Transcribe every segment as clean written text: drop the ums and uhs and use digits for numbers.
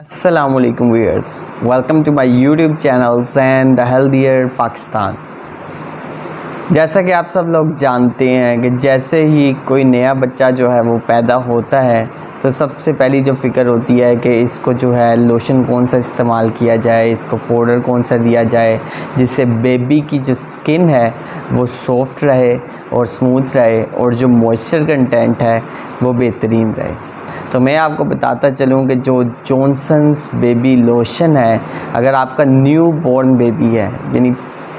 Assalamualaikum viewers, welcome to my YouTube channel and the Healthier Pakistan। जैसा कि आप सब लोग जानते हैं कि जैसे ही कोई नया बच्चा जो है वो पैदा होता है तो सबसे पहली जो फ़िक्र होती है कि इसको जो है लोशन कौन सा इस्तेमाल किया जाए, इसको पाउडर कौन सा दिया जाए जिससे बेबी की जो स्किन है वो सॉफ्ट रहे और स्मूथ रहे और जो मॉइस्चर कंटेंट है वो बेहतरीन रहे। तो मैं आपको बताता चलूँ कि जो जॉनसन्स बेबी लोशन है, अगर आपका न्यू बॉर्न बेबी है यानी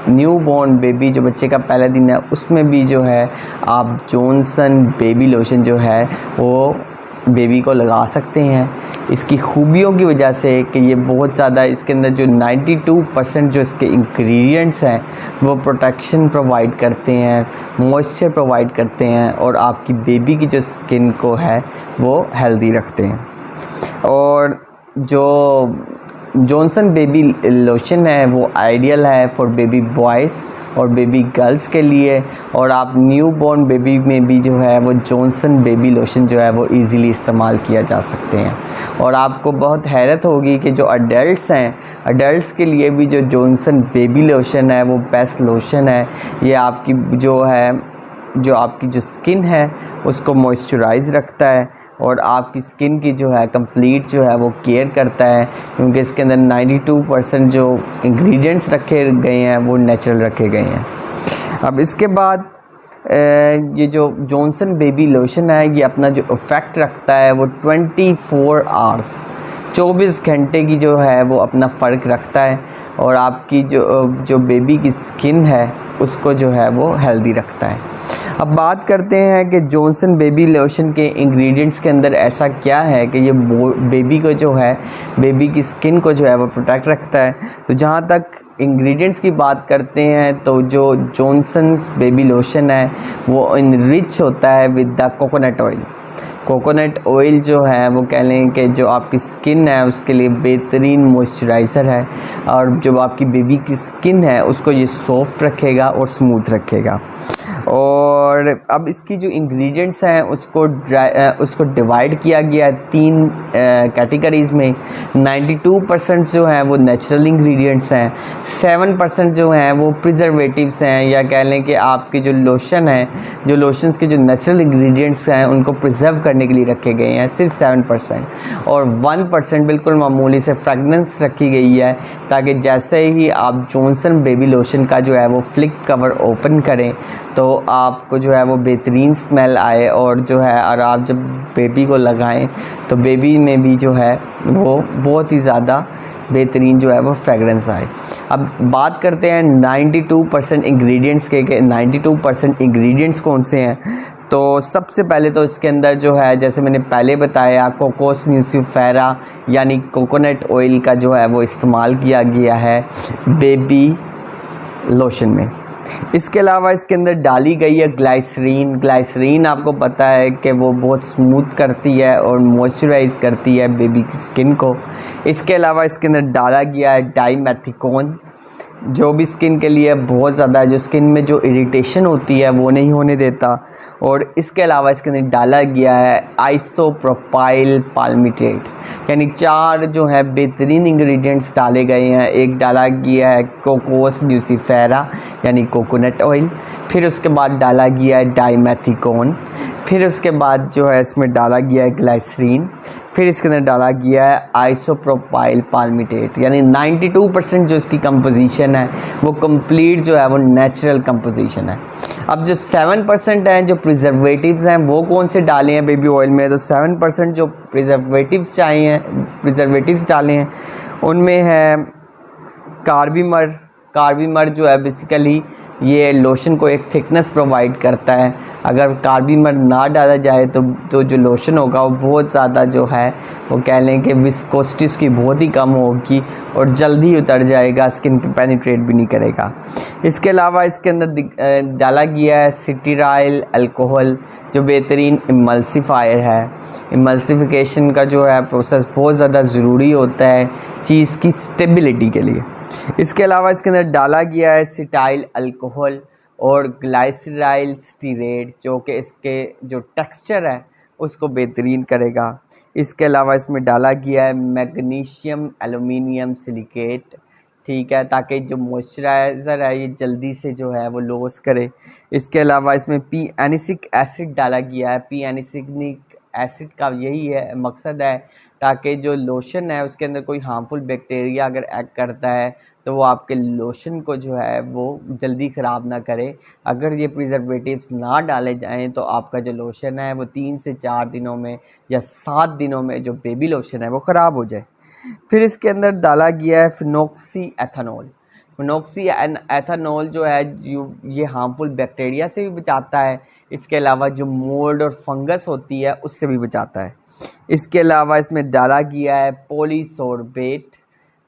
न्यू बॉर्न बेबी जो बच्चे का पहला दिन है उसमें भी जो है आप जॉनसन बेबी लोशन जो है वो बेबी को लगा सकते हैं। इसकी खूबियों की वजह से कि ये बहुत ज़्यादा इसके अंदर जो 92% जो इसके इंग्रेडिएंट्स हैं वो प्रोटेक्शन प्रोवाइड करते हैं, मॉइस्चर प्रोवाइड करते हैं और आपकी बेबी की जो स्किन को है वो हेल्दी रखते हैं। और जो जॉनसन बेबी लोशन है वो आइडियल है फॉर बेबी बॉयज़ और बेबी गर्ल्स के लिए, और आप न्यू बॉर्न बेबी में भी जो है वो जॉनसन बेबी लोशन जो है वो इजीली इस्तेमाल किया जा सकते हैं। और आपको बहुत हैरत होगी कि जो अडल्ट्स हैं, अडल्ट्स के लिए भी जो जॉनसन बेबी लोशन है वो बेस्ट लोशन है। ये आपकी जो आपकी स्किन है उसको मॉइस्चराइज़ रखता है और आपकी स्किन की जो है कंप्लीट जो है वो केयर करता है, क्योंकि इसके अंदर 92% जो इंग्रेडिएंट्स रखे गए हैं वो नेचुरल रखे गए हैं। अब इसके बाद ये जो जॉनसन बेबी लोशन है ये अपना जो इफ़ेक्ट रखता है वो 24 आवर्स 24 घंटे की जो है वो अपना फ़र्क रखता है और आपकी जो बेबी की स्किन है उसको जो है वो हेल्दी रखता है। अब बात करते हैं कि जॉनसन बेबी लोशन के इंग्रेडिएंट्स के अंदर ऐसा क्या है कि ये बेबी को जो है बेबी की स्किन को जो है वो प्रोटेक्ट रखता है। तो जहाँ तक इंग्रेडिएंट्स की बात करते हैं तो जो जॉनसन्स बेबी लोशन है वो इनरिच होता है with the coconut oil. Coconut oil जो है वो कह लें कि जो आपकी स्किन है उसके लिए बेहतरीन मॉइस्चराइज़र है और जो आपकी बेबी की स्किन है उसको ये सॉफ्ट रखेगा और स्मूथ रखेगा। और अब इसकी जो इंग्रेडिएंट्स हैं उसको डिवाइड किया गया है 3 कैटेगरीज़ में। 92% जो हैं वो नेचुरल इंग्रेडिएंट्स हैं, 7% जो हैं वो प्रिजर्वेटिव्स हैं, या कह लें कि आपके जो लोशन है, जो लोशंस के जो नेचुरल इंग्रेडिएंट्स हैं उनको प्रिजर्व करने के लिए रखे गए हैं सिर्फ 7%, और 1% बिल्कुल मामूली से फ्रेगनेंस रखी गई है ताकि जैसे ही आप जॉनसन बेबी लोशन का जो है वो फ्लिप कवर ओपन करें तो आपको जो है वो बेहतरीन स्मेल आए और जो है और आप जब बेबी को लगाएं तो बेबी में भी जो है वो बहुत ही ज़्यादा बेहतरीन जो है वो फ्रेगरेंस आए। अब बात करते हैं 92% इंग्रेडिएंट्स के 92% इंग्रेडिएंट्स कौन से हैं। तो सबसे पहले तो इसके अंदर जो है जैसे मैंने पहले बताया कोकोस न्यूसीफेरा यानी कोकोनट ऑयल का जो है वो इस्तेमाल किया गया है बेबी लोशन में। इसके अलावा इसके अंदर डाली गई है ग्लाइसरीन। ग्लाइसरीन आपको पता है कि वो बहुत स्मूथ करती है और मॉइस्चराइज़ करती है बेबी की स्किन को। इसके अलावा इसके अंदर डाला गया है डाइमेथिकोन, जो भी स्किन के लिए बहुत ज़्यादा जो स्किन में जो इरिटेशन होती है वो नहीं होने देता। और इसके अलावा इसके अंदर डाला गया है आइसोप्रोपाइल पाल्मिटेट, यानी 4 जो है बेहतरीन इंग्रेडिएंट्स डाले गए हैं। एक डाला गया है कोकोस न्यूसीफेरा यानी कोकोनट ऑयल, फिर उसके बाद डाला गया है डाइमेथिकोन, फिर उसके बाद जो है इसमें डाला गया है ग्लाइसरीन, फिर इसके अंदर डाला गया है आइसोप्रोपाइल पाल्मिटेट, यानी 92% जो इसकी कंपोजिशन है वो कंप्लीट जो है वो नेचुरल कंपोजिशन है। अब जो 7% हैं जो प्रिजर्वेटिव्स हैं वो कौन से डाले हैं बेबी ऑयल में, तो 7% जो प्रिजर्वेटिव्स डाले हैं उनमें है कार्बीमर जो है बेसिकली ये लोशन को एक थिकनेस प्रोवाइड करता है। अगर कार्बीमर ना डाला जाए तो जो लोशन होगा वो बहुत ज़्यादा जो है वो कह लें कि विस्कोसिटी उसकी बहुत ही कम होगी और जल्दी उतर जाएगा, स्किन पे पेनिट्रेट भी नहीं करेगा। इसके अलावा इसके अंदर डाला गया है सिटिराइल अल्कोहल जो बेहतरीन इमल्सिफायर है। इमल्सिफिकेशन का जो है प्रोसेस बहुत ज़्यादा ज़रूरी होता है चीज़ की स्टेबिलिटी के लिए। इसके अलावा इसके अंदर डाला गया है सिटाइल अल्कोहल और ग्लाइसराइल स्टीरेट, जो कि इसके जो टेक्सचर है उसको बेहतरीन करेगा। इसके अलावा इसमें डाला गया है मैग्नीशियम एल्यूमिनियम सिलिकेट, ठीक है, ताकि जो मॉइस्चराइज़र है ये जल्दी से जो है वो लॉस करे। इसके अलावा इसमें पी एनिसिक एसिड डाला गया है। पी एनिसिक एसिड का यही है मकसद है ताकि जो लोशन है उसके अंदर कोई हार्मफुल बैक्टीरिया अगर एक्ट करता है तो वो आपके लोशन को जो है वो जल्दी ख़राब ना करे। अगर ये प्रिजर्वेटिव्स ना डाले जाएं तो आपका जो लोशन है वो 3 से 4 दिनों में या 7 दिनों में जो बेबी लोशन है वो ख़राब हो जाए। फिर इसके अंदर डाला गया है फिनोक्सी एथानॉल। फिनोक्सी एथानॉल जो है ये हार्मफुल बैक्टीरिया से भी बचाता है। इसके अलावा जो मोल्ड और फंगस होती है उससे भी बचाता है। इसके अलावा इसमें डाला गया है पॉलीसोर्बेट।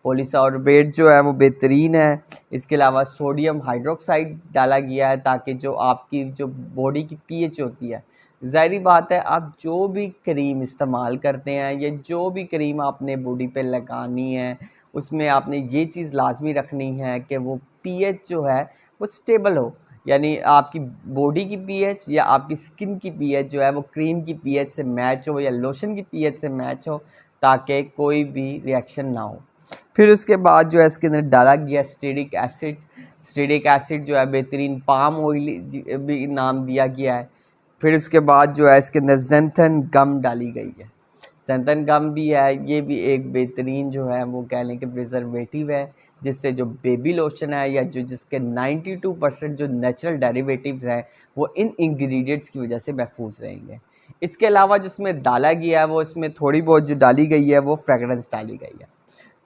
पॉलीसोर्बेट जो है वो बेहतरीन है। इसके अलावा सोडियम हाइड्रोक्साइड डाला गया है ताकि जो आपकी जो बॉडी की पीएच होती है, ज़ाहिरी बात है आप जो भी क्रीम इस्तेमाल करते हैं या जो भी क्रीम आपने बॉडी पे लगानी है उसमें आपने ये चीज़ लाजमी रखनी है कि वो पीएच जो है वो स्टेबल हो, यानी आपकी बॉडी की पीएच या आपकी स्किन की पीएच जो है वो क्रीम की पीएच से मैच हो या लोशन की पीएच से मैच हो ताकि कोई भी रिएक्शन ना हो। फिर उसके बाद जो है इसके अंदर डाला गया स्टेरिक एसिड। स्टेरिक एसिड जो है बेहतरीन पाम ऑयल भी नाम दिया गया है। फिर उसके बाद जो है इसके अंदर ज़ैंथन गम डाली गई है। ज़ैंथन गम भी है, ये भी एक बेहतरीन जो है वो कह लें कि प्रिजर्वेटिव है जिससे जो बेबी लोशन है या जो जिसके 92% जो नेचुरल डेरिवेटिव्स हैं वो इन इंग्रेडिएंट्स की वजह से महफूज रहेंगे। इसके अलावा जिसमें डाला गया है वो इसमें थोड़ी बहुत जो डाली गई है वो फ्रेगरेंस डाली गई है।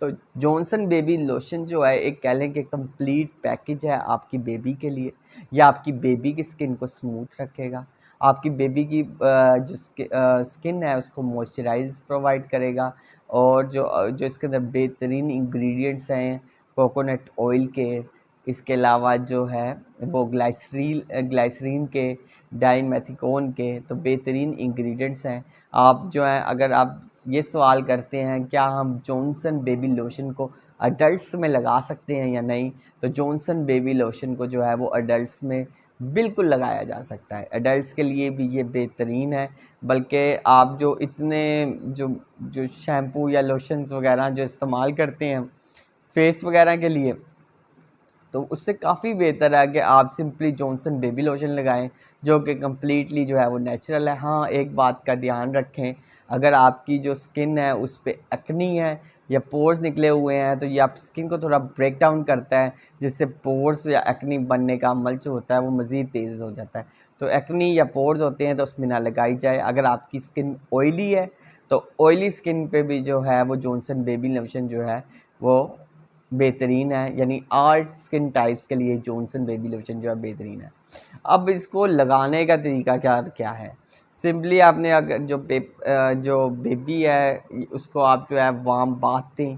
तो जॉनसन बेबी लोशन जो है एक कह लें कि कंप्लीट पैकेज है आपकी बेबी के लिए। या आपकी बेबी की स्किन को स्मूथ रखेगा, आपकी बेबी की जो स्किन है उसको मॉइस्चराइज प्रोवाइड करेगा। और जो इसके अंदर बेहतरीन इंग्रेडिएंट्स हैं कोकोनट ऑयल के, इसके अलावा जो है वो ग्लाइसरीन के, डाइमेथिकोन के, तो बेहतरीन इंग्रेडिएंट्स हैं। आप जो हैं अगर आप ये सवाल करते हैं क्या हम जॉनसन बेबी लोशन को अडल्ट्स में लगा सकते हैं या नहीं, तो जॉनसन बेबी लोशन को जो है वो अडल्ट्स में बिल्कुल लगाया जा सकता है। एडल्ट्स के लिए भी ये बेहतरीन है। बल्कि आप जो इतने जो जो शैम्पू या लोशंस वगैरह जो इस्तेमाल करते हैं फेस वगैरह के लिए, तो उससे काफ़ी बेहतर है कि आप सिंपली जॉनसन बेबी लोशन लगाएं जो कि कम्प्लीटली जो है वो नेचुरल है। हाँ, एक बात का ध्यान रखें, अगर आपकी जो स्किन है उस पर एक्नी है या पोर्स निकले हुए हैं तो ये आपकी स्किन को थोड़ा ब्रेक डाउन करता है जिससे पोर्स या एक्नी बनने का अमल जो होता है वो मज़ीद तेज़ हो जाता है। तो एक्नी या पोर्स होते हैं तो उसमें ना लगाई जाए। अगर आपकी स्किन ऑयली है तो ऑयली स्किन पे भी जो है वो जॉनसन बेबी लोशन जो है वो बेहतरीन है, यानी आर्ट स्किन टाइप्स के लिए जॉनसन बेबी लोशन जो है बेहतरीन है। अब इसको लगाने का तरीका क्या क्या है, सिंपली आपने अगर जो बेबी है उसको आप जो है वार्म बाथ दें,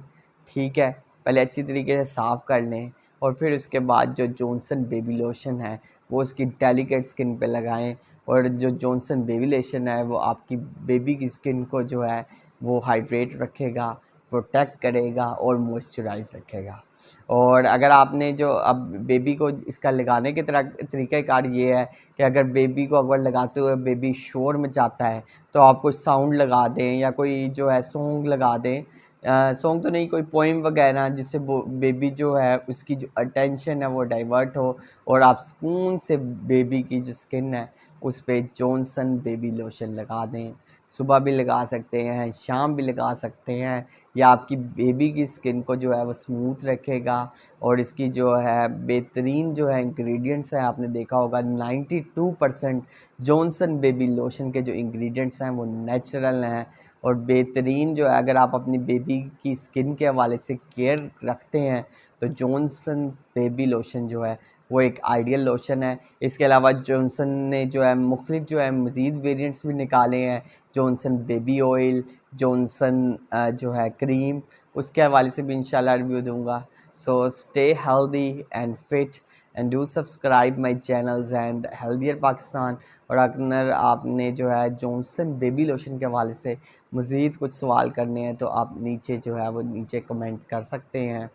ठीक है, पहले अच्छी तरीके से साफ़ कर लें और फिर उसके बाद जो जॉनसन बेबी लोशन है वो उसकी डेलिकेट स्किन पे लगाएं। और जो जॉनसन बेबी लोशन है वो आपकी बेबी की स्किन को जो है वो हाइड्रेट रखेगा, प्रोटेक्ट करेगा और मॉइस्चराइज रखेगा। और अगर आपने जो अब बेबी को इसका लगाने के तरीक़ाकार ये है कि अगर बेबी को अगर लगाते हुए बेबी शोर मचाता है तो आप कोई साउंड लगा दें या कोई जो है सॉन्ग लगा दें, सॉन्ग तो नहीं, कोई पोइम वगैरह, जिससे वो बेबी जो है उसकी जो अटेंशन है वो डाइवर्ट हो और आप सुकून से बेबी की जो स्किन है उस पर जॉनसन बेबी लोशन लगा दें। सुबह भी लगा सकते हैं, शाम भी लगा सकते हैं। या आपकी बेबी की स्किन को जो है वो स्मूथ रखेगा। और इसकी जो है बेहतरीन जो है इंग्रेडिएंट्स हैं, आपने देखा होगा 92% जॉनसन बेबी लोशन के जो इंग्रेडिएंट्स हैं वो नेचुरल हैं और बेहतरीन जो है। अगर आप अपनी बेबी की स्किन के हवाले से केयर रखते हैं तो जॉनसन बेबी लोशन जो है वो एक आइडियल लोशन है। इसके अलावा जॉनसन ने जो है मुख्तलिफ जो है मज़ीद वेरिएंट्स भी निकाले हैं, जॉनसन बेबी ऑयल, जॉनसन जो है क्रीम, उसके हवाले से भी इंशाल्लाह रिव्यू दूंगा। So stay healthy and fit and do subscribe my channels and healthier Pakistan. और अगर आपने जो है जॉनसन बेबी लोशन के हवाले से मज़ीद कुछ सवाल करने हैं तो आप नीचे जो है वो नीचे कमेंट कर सकते हैं।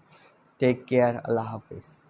टेक केयर, अल्लाह हाफिज़।